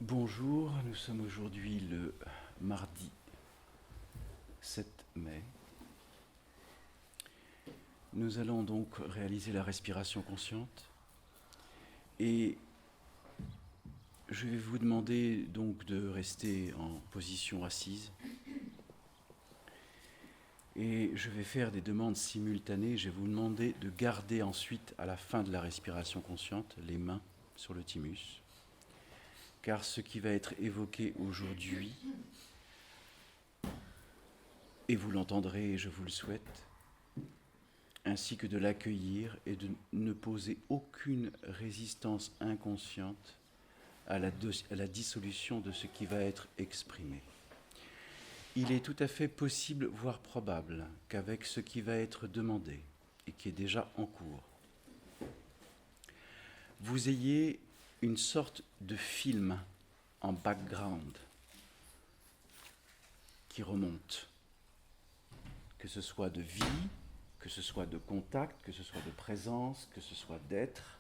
Bonjour, nous sommes aujourd'hui le mardi 7 mai. Nous allons donc réaliser la respiration consciente et je vais vous demander donc de rester en position assise et je vais faire des demandes simultanées. Je vais vous demander de garder ensuite à la fin de la respiration consciente les mains sur le thymus. Car ce qui va être évoqué aujourd'hui, et vous l'entendrez, je vous le souhaite, ainsi que de l'accueillir et de ne poser aucune résistance inconsciente à la dissolution de ce qui va être exprimé. Il est tout à fait possible, voire probable, qu'avec ce qui va être demandé et qui est déjà en cours, vous ayez une sorte de film en background qui remonte, que ce soit de vie, que ce soit de contact, que ce soit de présence, que ce soit d'être.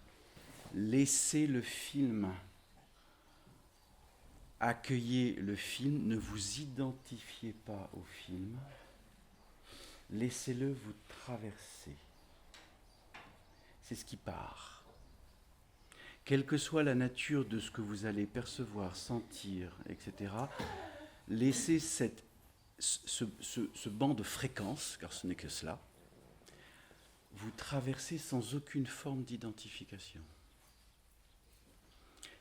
Laissez le film, accueillez le film, ne vous identifiez pas au film, laissez-le vous traverser. C'est ce qui part. Quelle que soit la nature de ce que vous allez percevoir, sentir, etc., laissez ce banc de fréquences, car ce n'est que cela, vous traversez sans aucune forme d'identification.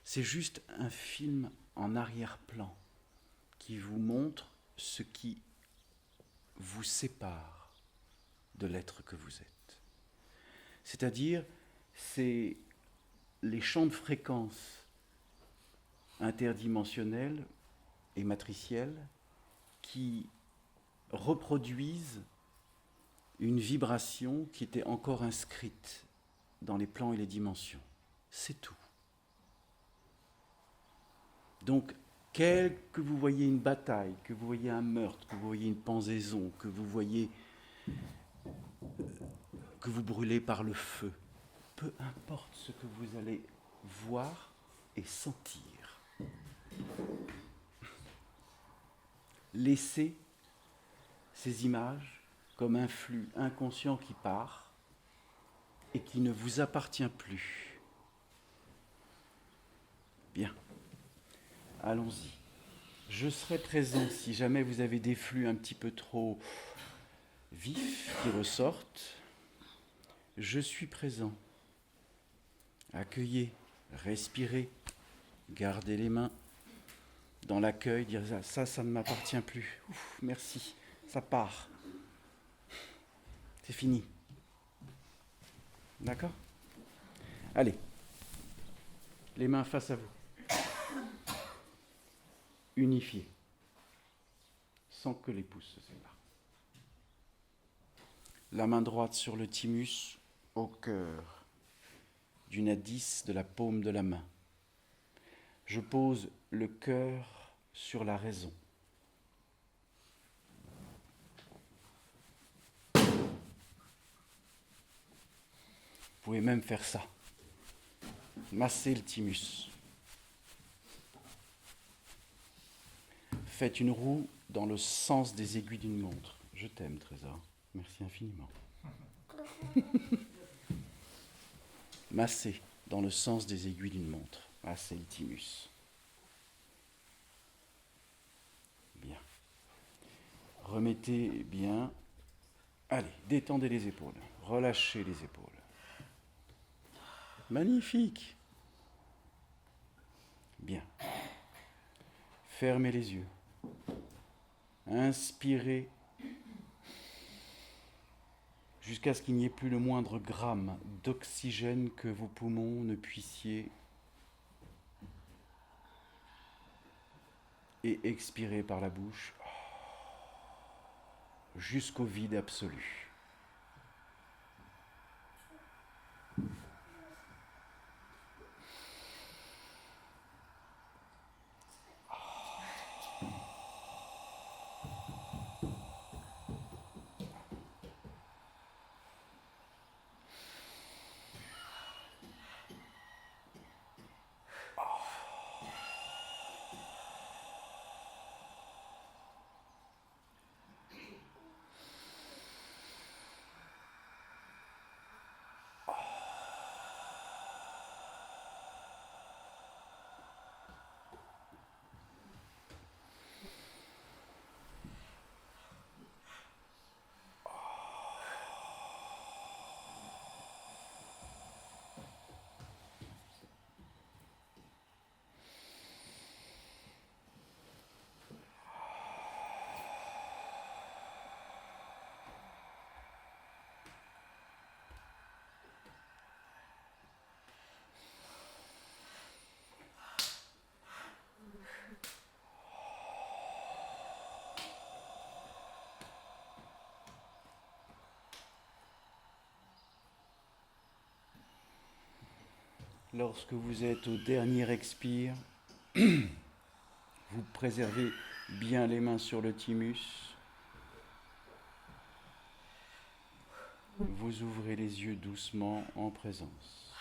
C'est juste un film en arrière-plan qui vous montre ce qui vous sépare de l'être que vous êtes. C'est-à-dire, c'est les champs de fréquences interdimensionnels et matriciels qui reproduisent une vibration qui était encore inscrite dans les plans et les dimensions. C'est tout. Donc, que vous voyez une bataille, que vous voyez un meurtre, que vous voyez une pendaison, que vous voyez que vous brûlez par le feu, peu importe ce que vous allez voir et sentir. Laissez ces images comme un flux inconscient qui part et qui ne vous appartient plus. Bien, allons-y. Je serai présent si jamais vous avez des flux un petit peu trop vifs qui ressortent. Je suis présent. Accueillez, respirez, gardez les mains dans l'accueil, dire ça ne m'appartient plus. Ouf, merci, ça part. C'est fini. D'accord ? Allez, les mains face à vous. Unifiez, sans que les pouces se séparent. La main droite sur le thymus, au cœur, du nadice de la paume de la main. Je pose le cœur sur la raison. Vous pouvez même faire ça. Massez le thymus. Faites une roue dans le sens des aiguilles d'une montre. Je t'aime, Trésor. Merci infiniment. Massez dans le sens des aiguilles d'une montre. Massez le thymus. Bien. Remettez bien. Allez, détendez les épaules. Relâchez les épaules. Magnifique. Bien. Fermez les yeux. Inspirez jusqu'à ce qu'il n'y ait plus le moindre gramme d'oxygène que vos poumons ne puissiez, et expirez par la bouche jusqu'au vide absolu. Lorsque vous êtes au dernier expire, vous préservez bien les mains sur le thymus. Vous ouvrez les yeux doucement en présence.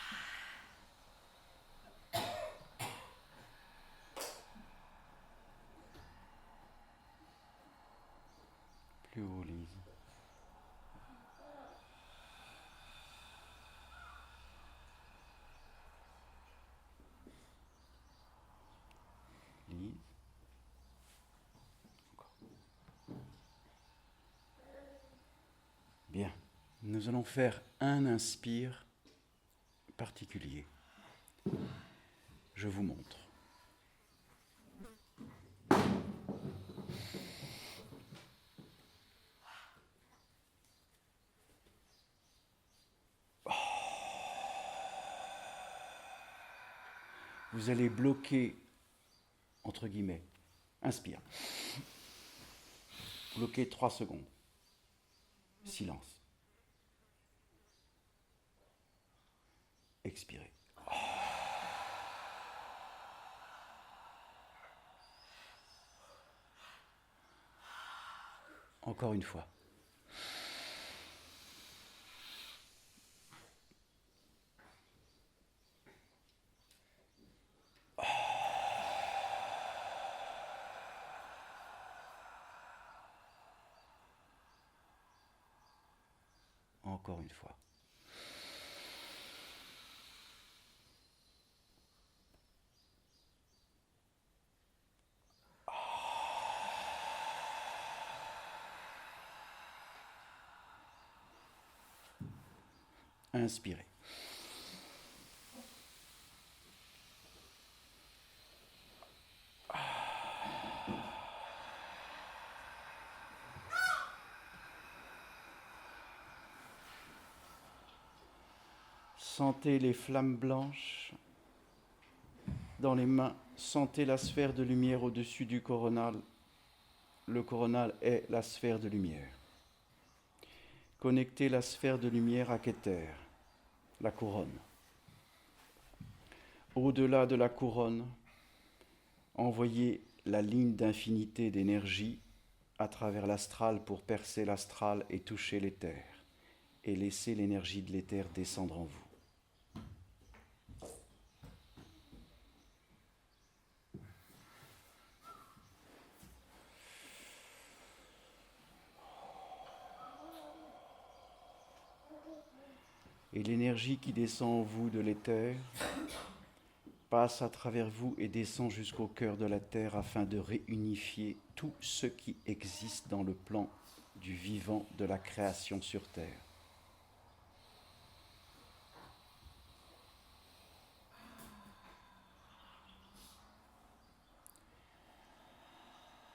Plus haut, Lise. Lise. Encore. Bien. Nous allons faire un inspire particulier. Je vous montre. Vous allez bloquer, entre guillemets, inspire. Bloquez 3 secondes. Silence. Expirez. Encore une fois. Encore une fois. Inspirez. Sentez les flammes blanches dans les mains. Sentez la sphère de lumière au-dessus du coronal. Le coronal est la sphère de lumière. Connectez la sphère de lumière à Keter, la couronne. Au-delà de la couronne, envoyez la ligne d'infinité d'énergie à travers l'astral pour percer l'astral et toucher l'éther, et laisser l'énergie de l'éther descendre en vous. Et l'énergie qui descend en vous de l'éther passe à travers vous et descend jusqu'au cœur de la terre afin de réunifier tout ce qui existe dans le plan du vivant de la création sur terre.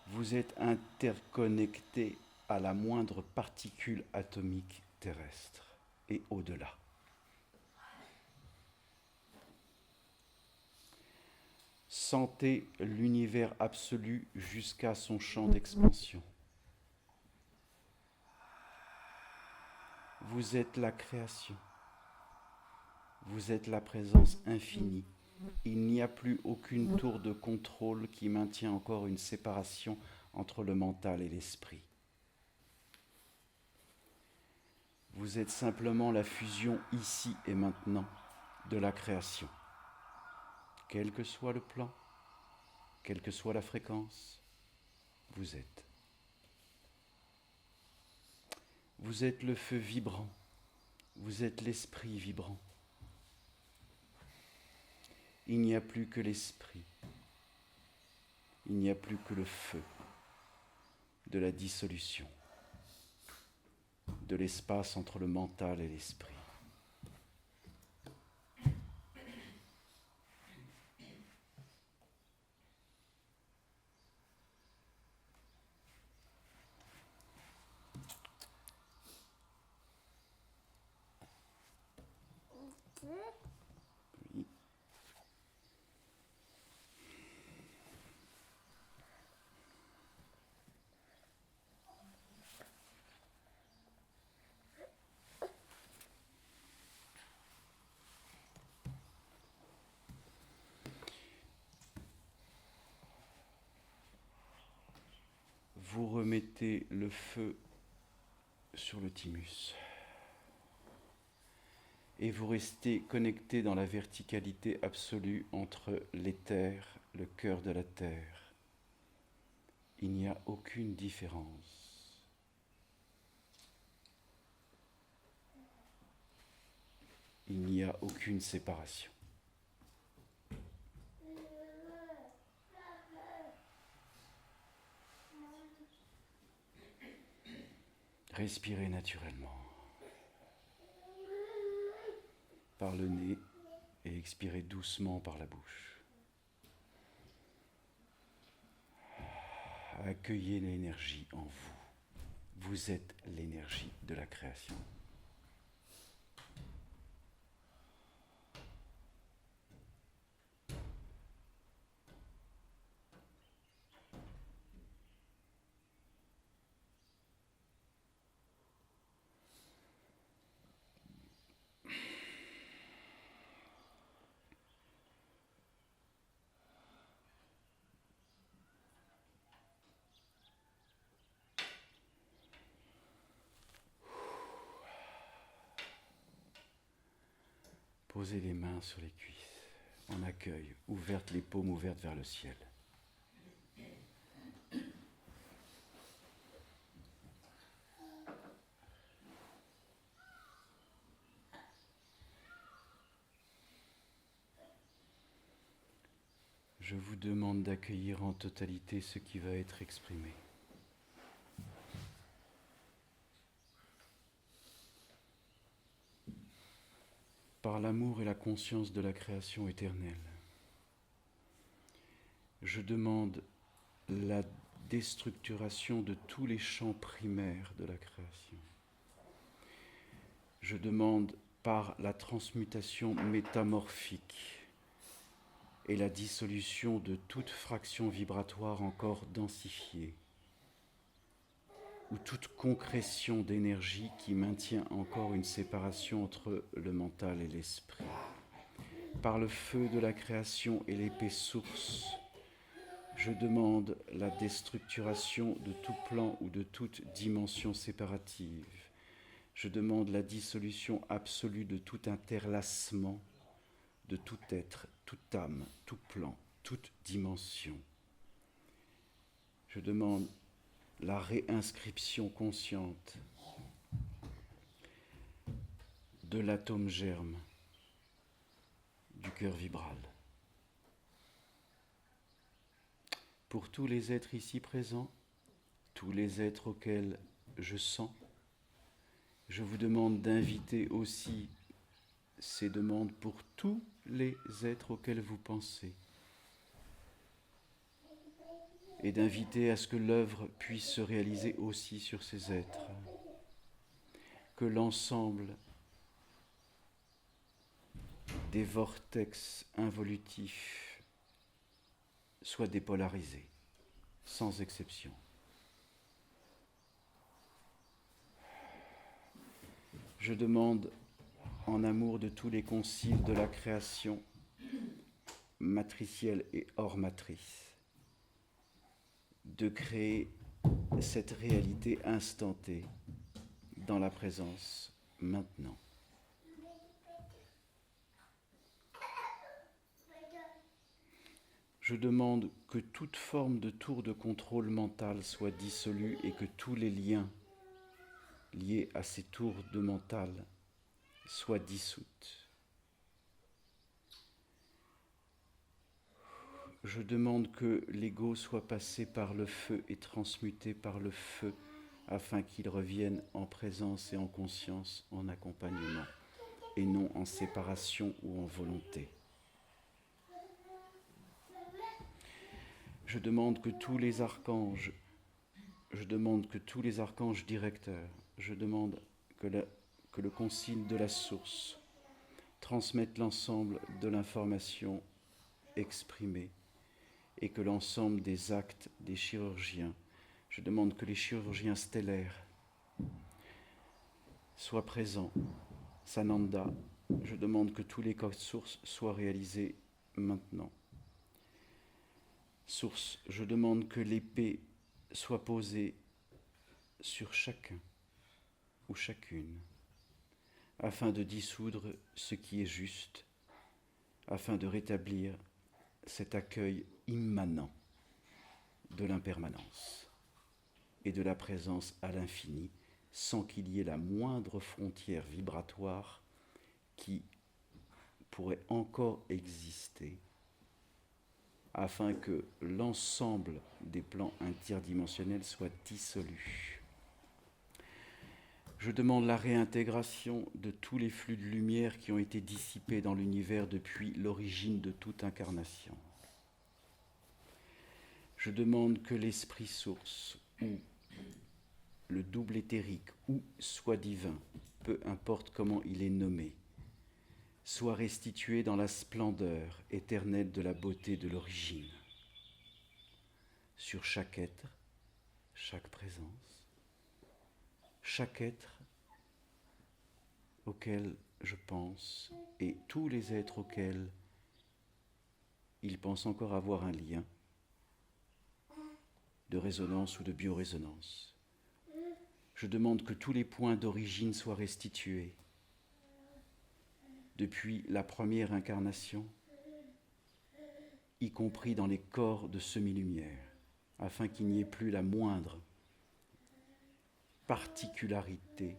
Vous êtes interconnectés à la moindre particule atomique terrestre et au-delà. Sentez l'univers absolu jusqu'à son champ d'expansion. Vous êtes la création. Vous êtes la présence infinie. Il n'y a plus aucune tour de contrôle qui maintient encore une séparation entre le mental et l'esprit. Vous êtes simplement la fusion ici et maintenant de la création. Quel que soit le plan, quelle que soit la fréquence, vous êtes. Vous êtes le feu vibrant, vous êtes l'esprit vibrant. Il n'y a plus que l'esprit, il n'y a plus que le feu de la dissolution, de l'espace entre le mental et l'esprit. Oui. vous remettez le feu sur le thymus. Et vous restez connecté dans la verticalité absolue entre l'éther, le cœur de la terre. Il n'y a aucune différence. Il n'y a aucune séparation. Respirez naturellement par le nez et expirez doucement par la bouche. Accueillez l'énergie en vous. Vous êtes l'énergie de la création. Posez les mains sur les cuisses, en accueil, ouvertes, les paumes ouvertes vers le ciel. Je vous demande d'accueillir en totalité ce qui va être exprimé. Par l'amour et la conscience de la création éternelle, je demande la déstructuration de tous les champs primaires de la création. Je demande par la transmutation métamorphique et la dissolution de toute fraction vibratoire encore densifiée, ou toute concrétion d'énergie qui maintient encore une séparation entre le mental et l'esprit. Par le feu de la création et l'épée source, je demande la déstructuration de tout plan ou de toute dimension séparative. Je demande la dissolution absolue de tout interlacement, de tout être, toute âme, tout plan, toute dimension. Je demande la réinscription consciente de l'atome germe du cœur vibral. Pour tous les êtres ici présents, tous les êtres auxquels je sens, je vous demande d'inviter aussi ces demandes pour tous les êtres auxquels vous pensez, et d'inviter à ce que l'œuvre puisse se réaliser aussi sur ces êtres, que l'ensemble des vortex involutifs soit dépolarisé, sans exception. Je demande, en amour de tous les conciles de la création, matricielle et hors matrice, de créer cette réalité instantée dans la présence maintenant. Je demande que toute forme de tour de contrôle mental soit dissolue et que tous les liens liés à ces tours de mental soient dissoutes. Je demande que l'ego soit passé par le feu et transmuté par le feu afin qu'il revienne en présence et en conscience, en accompagnement, et non en séparation ou en volonté. Je demande que tous les archanges directeurs, je demande que le concile de la source transmette l'ensemble de l'information exprimée et que l'ensemble des actes des chirurgiens, je demande que les chirurgiens stellaires soient présents. Sananda, je demande que tous les codes sources soient réalisés maintenant. Source, je demande que l'épée soit posée sur chacun ou chacune, afin de dissoudre ce qui est juste, afin de rétablir cet accueil immanent de l'impermanence et de la présence à l'infini, sans qu'il y ait la moindre frontière vibratoire qui pourrait encore exister, afin que l'ensemble des plans interdimensionnels soit dissolu. Je demande la réintégration de tous les flux de lumière qui ont été dissipés dans l'univers depuis l'origine de toute incarnation. Je demande que l'esprit source ou le double éthérique ou soit divin, peu importe comment il est nommé, soit restitué dans la splendeur éternelle de la beauté de l'origine. Sur chaque être, chaque présence, chaque être auquel je pense et tous les êtres auxquels il pense encore avoir un lien de résonance ou de biorésonance. Je demande que tous les points d'origine soient restitués depuis la première incarnation, y compris dans les corps de semi-lumière, afin qu'il n'y ait plus la moindre particularité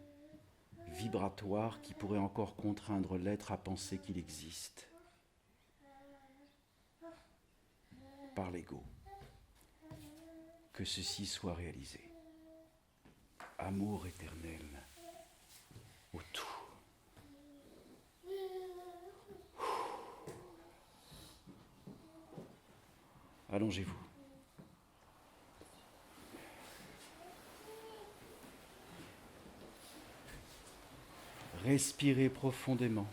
vibratoire qui pourrait encore contraindre l'être à penser qu'il existe par l'ego. Que ceci soit réalisé. Amour éternel au tout. Allongez-vous. Respirez profondément.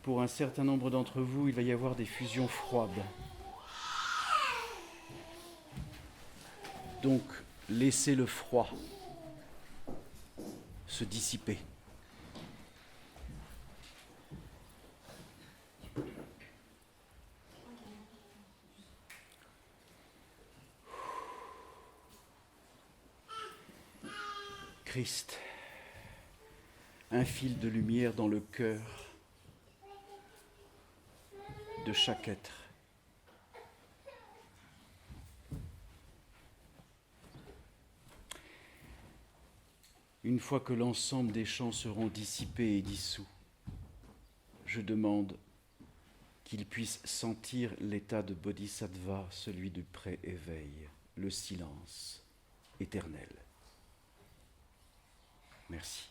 Pour un certain nombre d'entre vous, il va y avoir des fusions froides. Donc, laissez le froid se dissiper. Christ, un fil de lumière dans le cœur de chaque être. Une fois que l'ensemble des champs seront dissipés et dissous, je demande qu'ils puissent sentir l'état de bodhisattva, celui du pré-éveil, le silence éternel. Merci.